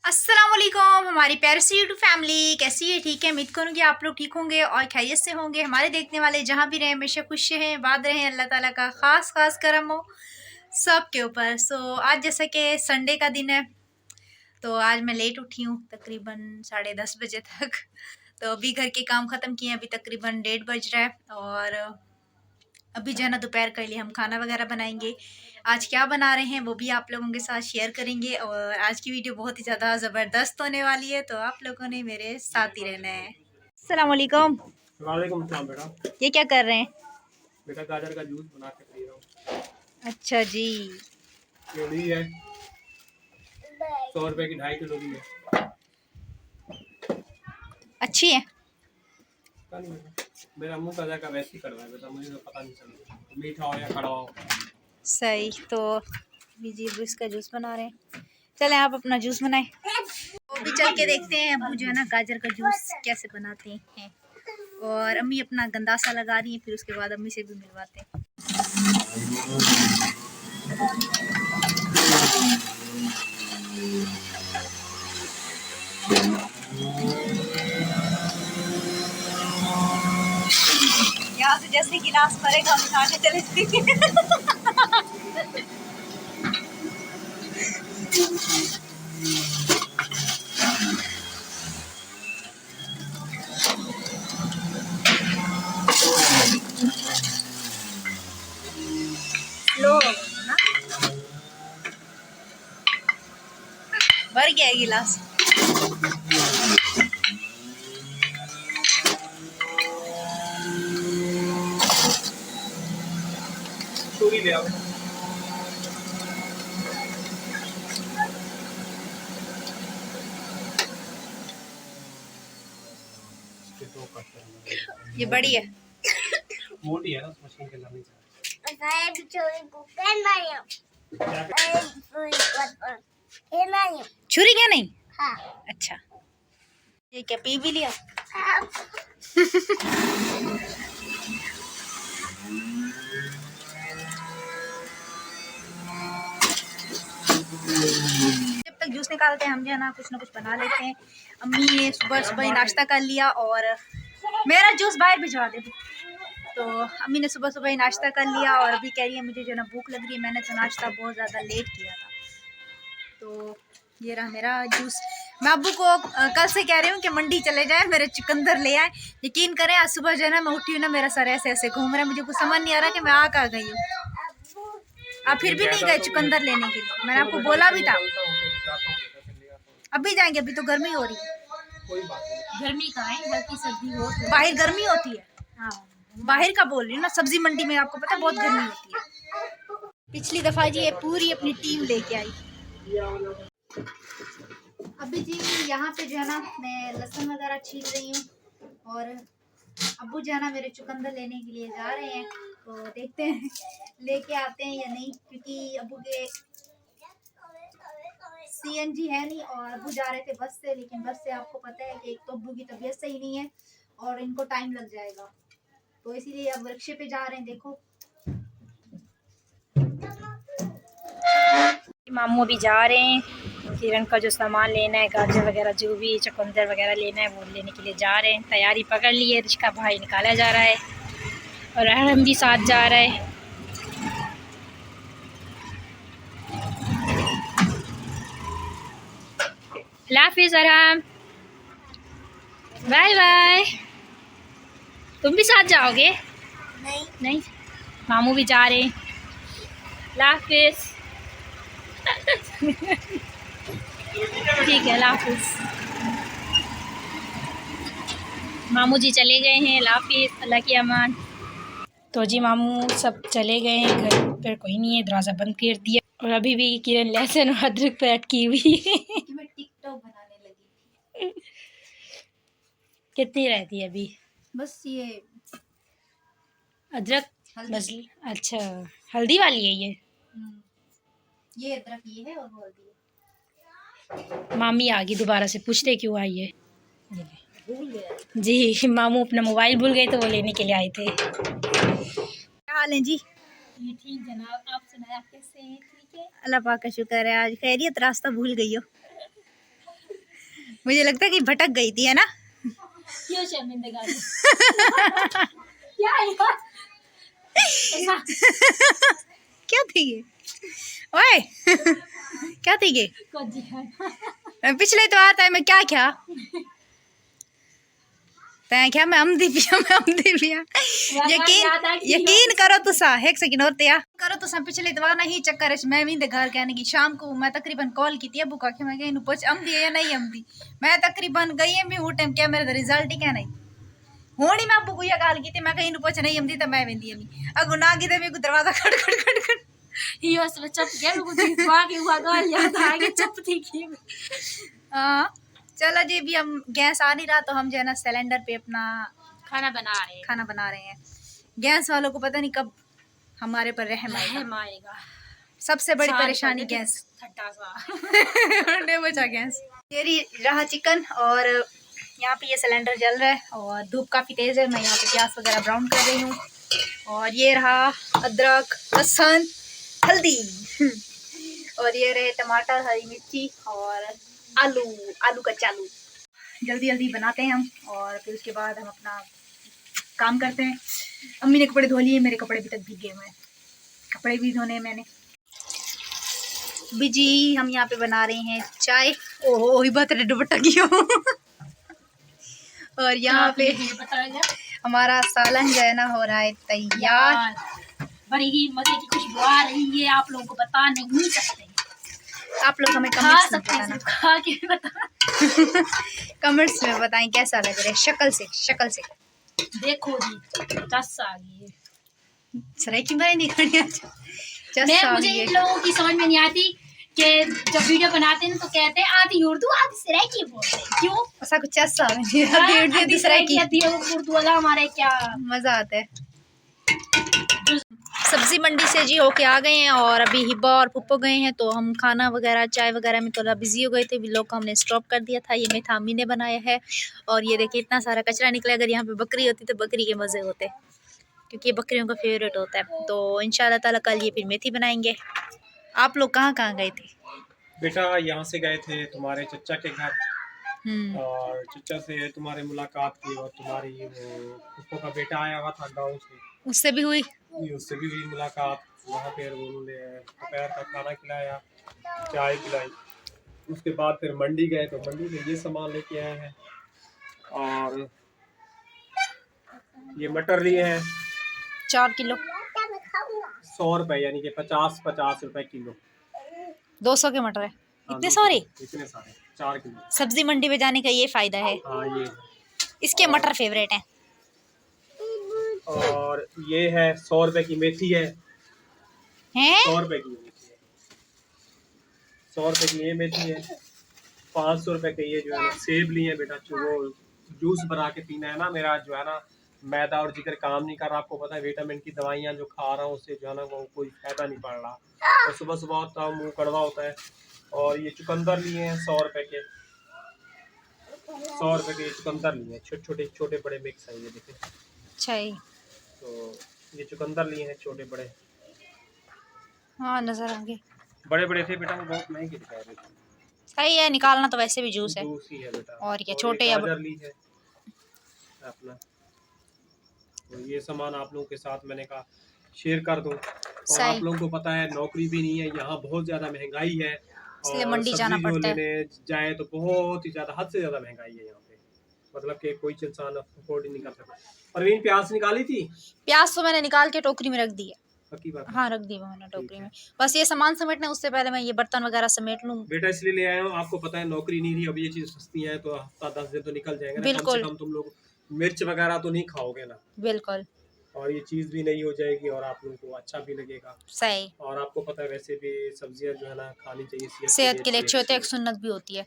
अस्सलाम वालेकुम हमारी प्यारी सी यूट्यूब फैमिली कैसी है। ठीक है, उम्मीद करूँगी आप लोग ठीक होंगे और खैरियत से होंगे। हमारे देखने वाले जहाँ भी रहें हमेशा खुश रहें, आबाद रहें। अल्लाह ताला का खास करम हो सब के ऊपर। आज जैसा कि संडे का दिन है तो आज मैं लेट उठी हूँ, तकरीबन 10:30 बजे तक। तो अभी घर के काम ख़त्म किए हैं, अभी तकरीबन 1:30 बज रहा है। और अभी जो है ना दोपहर के लिए हम खाना वगैरह बनाएंगे। आज क्या बना रहे हैं वो भी आप लोगों के साथ शेयर करेंगे। और आज की वीडियो बहुत ही ज़्यादा ज़बरदस्त होने वाली है, तो आप लोगों ने मेरे साथ ही रहना है। अस्सलाम वालेकुम। वालेकुम सलाम बेटा। ये क्या कर रहे हैं? बेटा गाजर का जूस बना के पी रहा हूँ। अच्छा जी। केड़ी है 100 रुपए की 2.5 किलो की है। अच्छी है। पता नहीं बेटा, मेरा मुंह गाजर का वैसे ही कर रहा है बेटा, मुझे तो पता नहीं चल रहा मीठा हो या खड़ा हो। सही। तो जी इसका जूस बना रहे हैं, चलें आप अपना जूस बनाएं। वो भी चल के देखते हैं अम्मू जो है ना गाजर का जूस कैसे बनाते हैं। और अम्मी अपना गंदासा लगा रही है, फिर उसके बाद अम्मी से भी मिलवाते हैं। यहाँ से जैसे गिलास भरेगा हम उठा के चले जाएंगे। लो ना, भर गया है गिलास। चूरी ले आओ। ये बड़ी है, मोटी है ना, मशीन के अंदर नहीं चला। छुरी क्या नहीं? हाँ। अच्छा, ये क्या पी भी लिया? जब तक जूस निकालते हैं हम जो है ना कुछ बना लेते हैं। अम्मी ने सुबह सुबह ही नाश्ता कर लिया और मेरा जूस बाहर भिजवा दे। तो अम्मी ने सुबह सुबह ही नाश्ता कर लिया और अभी कह रही है मुझे जो है ना भूख लग रही है। मैंने तो नाश्ता बहुत ज़्यादा लेट किया था। तो ये रहा मेरा जूस। मैं अब्बू को कल से कह रही हूँ कि मंडी चले जाए, मेरे चुकंदर ले आए। यकीन करें आज सुबह जो है ना मैं उठी हूँ ना, मेरा सर ऐसे ऐसे घूम रहा है, मुझे कुछ समझ नहीं आ रहा कि मैं आ कहाँ गई हूँ। आप फिर भी नहीं गए चुकंदर लेने के लिए? मैंने आपको बोला भी था अभी जाएंगे, अभी तो गर्मी हो रही है। गर्मी का है, हल्की सर्दी हो। बाहर गर्मी होती है। हाँ, बाहर का बोल रही हूँ ना, सब्जी मंडी में आपको पता है बहुत गर्मी होती है। पिछली दफा जी ये पूरी अपनी टीम लेके आई। अभी जी यहाँ पे जो है ना मैं लहसुन वगैरह छील रही हूँ और अब्बू जो है ना मेरे चुकंदर लेने के लिए जा रहे हैं। तो देखते हैं लेके आते हैं या नहीं, क्योंकि अब्बू के सीएनजी है नहीं और अब्बू जा रहे थे बस से। लेकिन बस से आपको पता है कि एक तो अब्बू की तबीयत सही नहीं है और इनको टाइम लग जाएगा, तो इसीलिए अब रिक्शे पे जा रहे हैं। देखो मामू अभी जा रहे हैं, किरण का जो सामान लेना है, गाजर वगैरह जो भी चुकंदर वगैरह लेना है वो लेने के लिए जा रहे हैं। तैयारी पकड़ ली है, रिश्का भाई निकाला जा रहा है और अहरम भी साथ जा रहा है। हाफिज अरहम, बाय बाय। तुम भी साथ जाओगे? नहीं, मामू भी जा रहे हैं। हाफिज। ठीक है, हाफिज। मामू जी चले गए हैं, हाफिज, अल्लाह की अमान। तो जी मामू सब चले गए हैं, घर पर कोई नहीं है, दरवाज़ा बंद कर दिया। और अभी भी किरण लहसुन और अदरक पे अटकी हुई है। मैं टिकटॉक बनाने लगी थी। कितनी रहती है अभी? बस ये अदरक हल्दी। अच्छा, हल्दी वाली है ये अदरक ये है और वो हल्दी है। मामी आ गई दोबारा से, पूछते क्यों आई है। भूल गया जी मामू अपना मोबाइल भूल गए तो वो लेने के लिए आए थे। क्या हाल है जी? ये ठीक जनाब, आप सुनाए, आप कैसे हैं? ठीक है, अल्लाह पाक का शुक्र है। आज खैरियत, रास्ता भूल गई हो। मुझे लगता है कि भटक गई थी, है ना? क्यों शर्मिंदगार क्या है यार? ऐसा क्या थी ये? ओए क्या थी ये? कुछ जी है। पिछले तो आता है मैं क्या तैं क्या मैं अमदी पिया यकीन करो तुसा एक सेकंड और तया करो तुसा पिछले इतवार नहीं चक्कर है मैं भी घर के आने की शाम को मैं तकरीबन कॉल की थी अबू का मैं कहीं पूछ अमदी है या नहीं अमदी मैं तकरीबन गई है मैं वो टाइम क्या मेरा रिजल्ट ही क्या नहीं होनी मैं अबू को ये गाल की थी मैं कहीं पूछ नहीं अमदी तो मैं वेंदी अमी अगो ना की मेरे को दरवाजा खड़ ये असला चप गया मेरे को दिखवा के हुआ गाल याद आ गया चप थी की। हाँ चलो जी भी हम गैस आ नहीं रहा तो हम जो है ना सिलेंडर पे अपना खाना बना रहे हैं। गैस वालों को पता नहीं कब हमारे पर रहम आएगा। सबसे बड़ी परेशानी गैस ठट्टा सा ने बचा गैस ये रहा चिकन और यहाँ पे ये सिलेंडर जल रहा है और धूप काफ़ी तेज़ है मैं यहाँ पे प्याज वगैरह ब्राउन कर रही हूँ और ये रहा अदरक लहसुन हल्दी और ये रहे टमाटर हरी मिर्ची और आलू का चालू जल्दी जल्दी बनाते हैं हम और फिर उसके बाद हम अपना काम करते हैं। अम्मी ने कपड़े धो लिए मेरे कपड़े भी तक भीगे हुए हैं कपड़े भी धोने मैंने बिजी हम यहाँ पे बना रहे हैं चाय ओहो ही बात दुपट्टा की हो और यहाँ पे हमारा सालन जो है ना हो रहा है तैयार बड़ी ही मजे की खुशबू आ रही है आप लोगों को बता नहीं सकते आप लोग हमें खा सकते हैं खा के बता कमेंट्स में बताएं कैसा लग रहा है शक्ल से देखो जी चस आ गई है सराय की बारे नहीं करनी मुझे इन लोगों की समझ में नहीं आती कि जब वीडियो बनाते हैं तो कहते हैं आधी उर्दू आधी सराइकी बोलते हैं क्यों ऐसा कुछ ऐसा आधी सराइकी आधी उर्दू वाला हमारे क्या मजा आता है। सब्जी मंडी से जी होके आ गए हैं और अभी हिब्बा और पुप्पो गए हैं तो हम खाना वगैरह चाय वगैरह में थोड़ा बिजी हो गए थे व्लॉग को हमने स्टॉप कर दिया था। ये मेथा अम्मी ने बनाया है और ये देखिए इतना सारा कचरा निकला। अगर यहाँ पे बकरी होती तो बकरी के मज़े होते क्योंकि ये बकरियों का फेवरेट होता है। तो इंशाल्लाह ताला कल ये फिर मेथी बनाएंगे। आप लोग कहाँ गए थे? बेटा यहाँ से गए थे तुम्हारे चचा के घर और चचा से तुम्हारे मुलाकात की और तुम्हारी वो पुप्पो का बेटा आया हुआ था गाँव से उससे भी हुई मुलाकात। वहाँ पे उन्होंने दोपहर का खाना खिलाया चाय पिलाई। उसके बाद फिर मंडी गए तो मंडी से ये सामान लेके आए हैं और ये मटर लिए हैं 4 किलो 100 रुपए यानी कि 50 रुपए किलो 200 के मटर है। इतने सारे 4 किलो। सब्जी मंडी में जाने का ये फायदा है। हाँ ये इसके मटर फेवरेट हैं। और ये है 100 रुपए की मेथी है 100 रुपए की मेथी है 100 रुपए की ये मेथी है। 500 रुपए के ये जो है ना सेब लिए हैं बेटा वो जूस बना के पीना है ना। मेरा जो है ना मैदा और जिगर काम नहीं कर रहा। आपको पता है विटामिन की दवाइयाँ जो खा रहा हूँ उससे जो है ना वो कोई फायदा नहीं पड़ रहा और सुबह सुबह होता है मुँह कड़वा होता है। और ये चुकंदर लिए हैं 100 रुपए के 100 रुपए के चुकंदर लिए हैं छोटे बड़े मिक्स है ये देखिए। अच्छा तो ये चुकंदर लिए हैं छोटे बड़े। हाँ नजर आ गए बड़े थे बेटा बहुत महंगे दिखा रहे थे। सही है निकालना तो वैसे भी जूस है ही है बेटा। और क्या छोटे या गाजर ली है अपना। तो ये सामान आप लोगों के साथ मैंने कहा शेयर कर दूं। और आप लोगों को पता है नौकरी भी नहीं है यहाँ बहुत ज्यादा महंगाई है इसलिए मंडी जाना पड़ता है। जाए तो बहुत ही ज्यादा हद से ज्यादा महंगाई है यहाँ पे मतलब कि कोई इंसान अफोर्ड ही नहीं कर सकता। परवीन प्याज निकाली थी? प्याज तो मैंने निकाल के टोकरी में रख दी है। पक्की बात? हाँ रख दी मैंने टोकरी में। बस ये सामान समेटने उससे पहले मैं ये बर्तन वगैरह समेट लूँ बेटा इसलिए ले आया हूँ। आपको पता है नौकरी नहीं थी अब ये चीज सस्ती है तो हफ्ता 10 दिन तो निकल जाएंगे। बिल्कुल। कम से कम तुम लोग मिर्च वगैरह तो नहीं खाओगे ना। बिल्कुल। और ये चीज भी नहीं हो जाएगी और आप लोगों को अच्छा भी लगेगा। सही। और आपको पता है वैसे भी सब्जियां जो है ना खानी चाहिए सेहत के लिए अच्छी होती है एक सुन्नत भी होती है।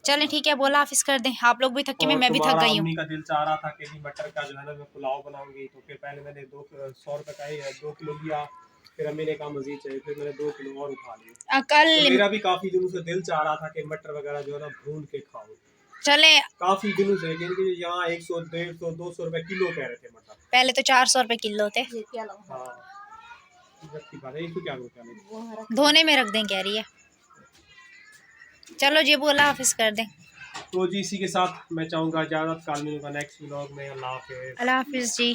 चलें ठीक है बोला हाफिज कर दें। आप लोग भी थके में मैं भी थक गई हूँ। मम्मी का दिल चाह रहा था कि मटर का जो है ना मैं पुलाव बनाऊंगी तो फिर पहले मैंने 100 रुपए का ही 2 किलो लिया। फिर अम्मी ने कहा मजीद चाहिए फिर मैंने 2 किलो और उठा लिया। कल तो मेरा भी काफी दिनों से दिल चाह रहा था कि मटर वगैरह जो है ना भून के खाऊं। चले काफी दिनों से क्योंकि यहाँ 100 150 200 रुपए किलो कह रहे थे मटर। पहले तो 400 रुपए किलो थे। धोने में रख दें कह रही है। चलो जी बोला हाफिज कर दें। तो जी इसी के साथ मैं चाहूँगा इजाज़त, कल मिलूंगा नेक्स्ट व्लॉग में। अल्लाह हाफिज़। अल्लाह हाफिज़ जी।